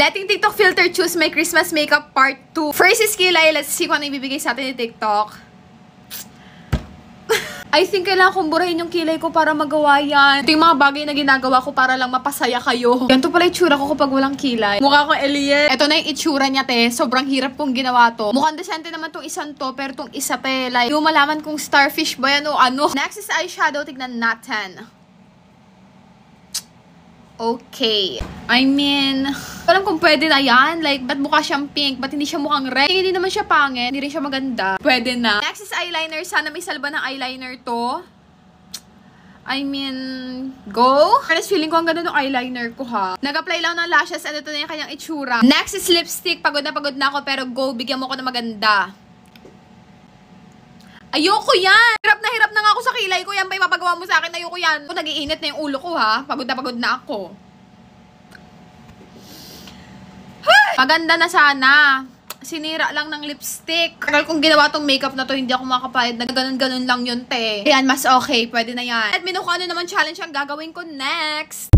Letting TikTok filter choose my Christmas makeup part 2. First is kilay. Let's see kung ano ibibigay sa atin ni TikTok. I think kailangan kong burahin yung kilay ko para magawa yan. Ito yung mga bagay na ginagawa ko para lang mapasaya kayo. Ganito pala itsura ko kapag walang kilay. Mukha ko alien. Ito na yung itsura niya, te. Sobrang hirap kong ginawa to. Mukhang desente naman tong isang to, pero tong isa, te, like, yung malaman kong starfish ba yan o ano. Next is eyeshadow. Tignan natin. Okay. I mean, alam kung pwede na yan. Like, ba't mukha siyang pink? Ba't hindi siya mukhang red? Hindi naman siya pangit. Hindi rin siya maganda. Pwede na. Next is eyeliner. Sana may salba ng eyeliner to. I mean, go. Honest, feeling ko ang ganda ng eyeliner ko, ha. Nag-apply lang ng lashes and ito na yung kanyang itsura. Next is lipstick. Pagod na ako, pero go. Bigyan mo ko na maganda. Ayoko yan! Hirap na nga ako sa kilay ko. Yan ba ipapagawa mo sa akin? Ayoko yan. Nag-iinit na yung ulo ko, ha. Pagod na ako. Hey! Maganda na sana. Sinira lang ng lipstick. Tagal kong ginawa tong makeup na to, hindi ako makapayad na ganun lang yun, te. Ayan, mas okay. Pwede na yan. At mino ko ano naman challenge ang gagawin ko next.